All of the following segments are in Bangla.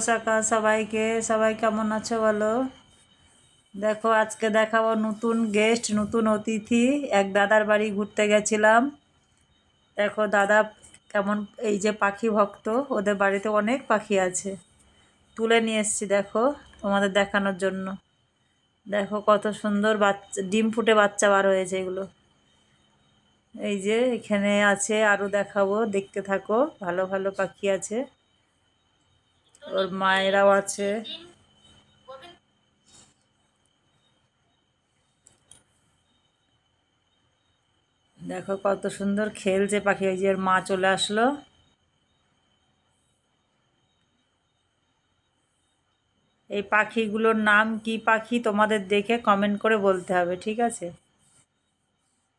সকাল সবাইকে। সবাই কেমন আছো বলো? দেখো আজকে দেখাবো নতুন গেস্ট, নতুন অতিথি। এক দাদার বাড়ি ঘুরতে গেছিলাম। দেখো দাদা কেমন, এই যে পাখি ভক্ত, ওদের বাড়িতে অনেক পাখি আছে, তুলে নিয়ে এসেছি দেখো তোমাদের দেখানোর জন্য। দেখো কত সুন্দর বাচ্চা, ডিম ফুটে বাচ্চা বার হয়েছে এগুলো। এই যে এখানে আছে, আরও দেখাবো, দেখতে থাকো। ভালো ভালো পাখি আছে, ওর মায়েরাও আছে। দেখো কত সুন্দর খেলছে পাখি। ওই যে ওর মা চলে আসলো। এই পাখিগুলোর নাম কি পাখি তোমাদের দেখে কমেন্ট করে বলতে হবে, ঠিক আছে?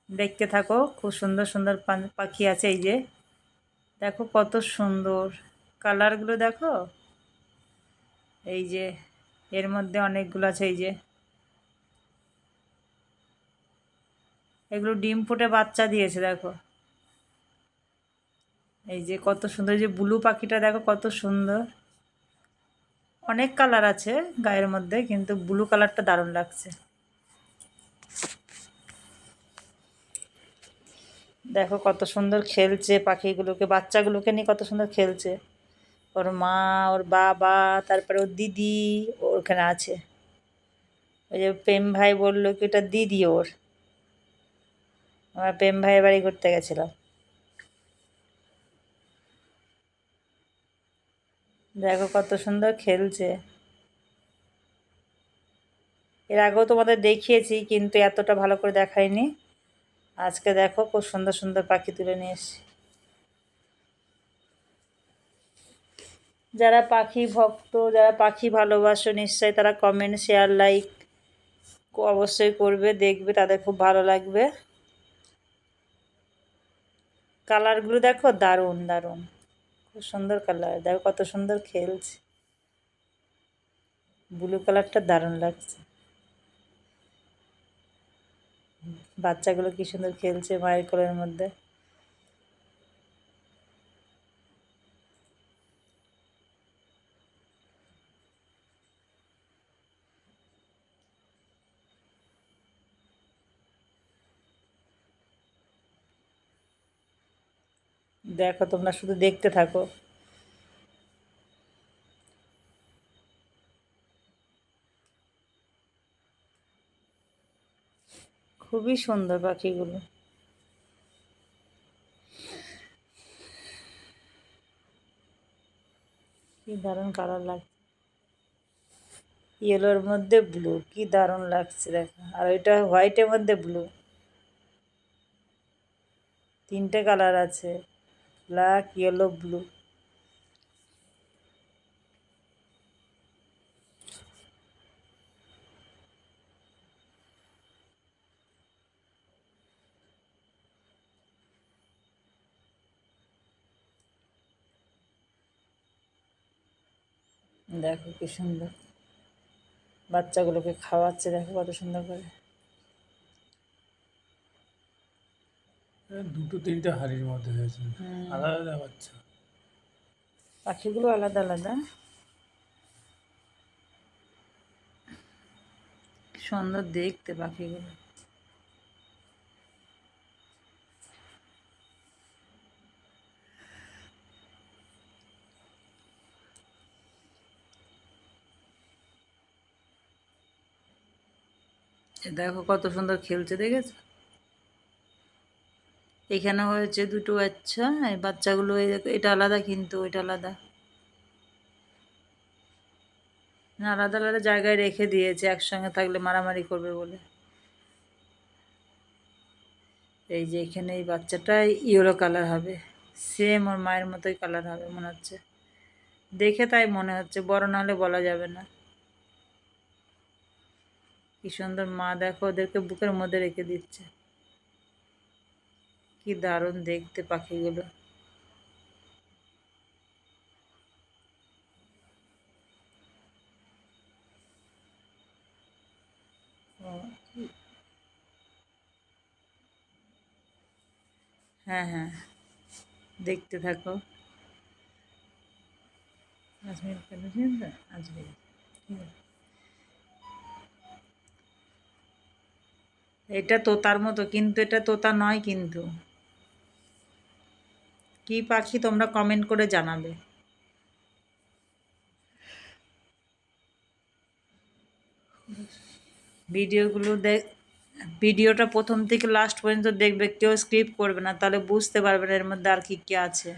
দেখতে থাকো, খুব সুন্দর সুন্দর পাখি আছে। এই যে দেখো কত সুন্দর কালারগুলো দেখো। এই যে এর মধ্যে অনেকগুলো আছে। এই যে এগুলো ডিম ফুটে বাচ্চা দিয়েছে দেখো। এই যে কত সুন্দর, এই যে ব্লু পাখিটা দেখো কত সুন্দর। অনেক কালার আছে গায়ের মধ্যে, কিন্তু ব্লু কালারটা দারুণ লাগছে। দেখো কত সুন্দর খেলছে পাখিগুলোকে, বাচ্চাগুলোকে নিয়ে কত সুন্দর খেলছে। ওর মা, ওর বাবা, তারপরে ওর দিদি ওখানে আছে। ওই যে প্রেম ভাই বললো কি ওটা দিদি ওর। আমরা প্রেম ভাইয়ের বাড়ি ঘুরতে গেছিলাম। দেখো কত সুন্দর খেলছে। এর আগেও তোমাদের দেখিয়েছি, কিন্তু এতটা ভালো করে দেখাইনি। আজকে দেখো খুব সুন্দর সুন্দর পাখি তুলে নিয়ে এসেছি। যারা পাখি ভক্ত, যারা পাখি ভালোবাসো, নিশ্চয়ই তারা কমেন্ট, শেয়ার, লাইক অবশ্যই করবে, দেখবে, তাদের খুব ভালো লাগবে। কালারগুলো দেখো দারুণ দারুণ, খুব সুন্দর কালার। দেখো কত সুন্দর খেলছে, ব্লু কালারটা দারুণ লাগছে। বাচ্চাগুলো কি সুন্দর খেলছে মায়ের কোলের মধ্যে। দেখো তোমরা শুধু দেখতে থাকো। খুবই সুন্দর পাখিগুলো। কি দারুণ কালার লাগছে, ইয়েলোর মধ্যে ব্লু, কি দারুণ লাগছে দেখো। আর ওইটা হোয়াইটের মধ্যে ব্লু, তিনটে কালার আছে, ব্ল্যাক, ইয়েলো, ব্লু। দেখো কি সুন্দর বাচ্চাগুলোকে খাওয়াচ্ছে, দেখো কত সুন্দর করে। দুটো তিনটে হাড়ির মধ্যে হয়েছে, আলাদা আলাদা বাচ্চা। পাখিগুলো আলাদা আলাদা, সুন্দর দেখতে পাখিগুলো। দেখো কত সুন্দর খেলছে, দেখেছো? এখানে হয়েছে দুটো বাচ্চা, এই বাচ্চাগুলো, এই দেখো এটা আলাদা, কিন্তু ওইটা আলাদা না, আলাদা আলাদা জায়গায় রেখে দিয়েছে, একসঙ্গে থাকলে মারামারি করবে বলে। এই যে এখানে এই বাচ্চাটা ইয়েলো কালার হবে, সেম ওর মায়ের মতোই কালার হবে মনে হচ্ছে, দেখে তাই মনে হচ্ছে, বড় না হলে বলা যাবে না। কি সুন্দর মা দেখো ওদেরকে বুকের মধ্যে রেখে দিচ্ছে, কি দারুণ দেখতে পাখিগুলো। ও, হ্যাঁ হ্যাঁ, দেখতে থাকো। আজমির পেন্সিল আজমির, ঠিক আছে। এটা তোতার মতো, কিন্তু এটা তোতা নয়। কিন্তু কি পাখি তোমরা কমেন্ট করে জানাবে। ভিডিওগুলো ভিডিওটা প্রথম থেকে লাস্ট পর্যন্ত দেখবে, কেউ স্কিপ করবে না, তাহলে বুঝতে পারবে না এর মধ্যে আর কি কি আছে।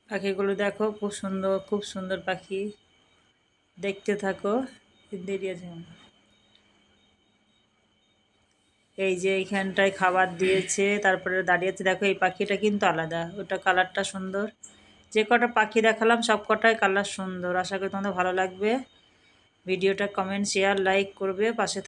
পাখিগুলো দেখো, খুব সুন্দর, খুব সুন্দর পাখি। দেখতে থাকো। দেরি আছে। এই যে এইখানটায় খাবার দিয়েছে, তারপরে দাঁড়িয়েছে। দেখো এই পাখিটা কিন্তু আলাদা, ওটা কালারটা সুন্দর। যে কটা পাখি দেখালাম সব কটাই কালার সুন্দর। আশা করি তোমাদের ভালো লাগবে। ভিডিওটা কমেন্ট, শেয়ার, লাইক করবে, পাশে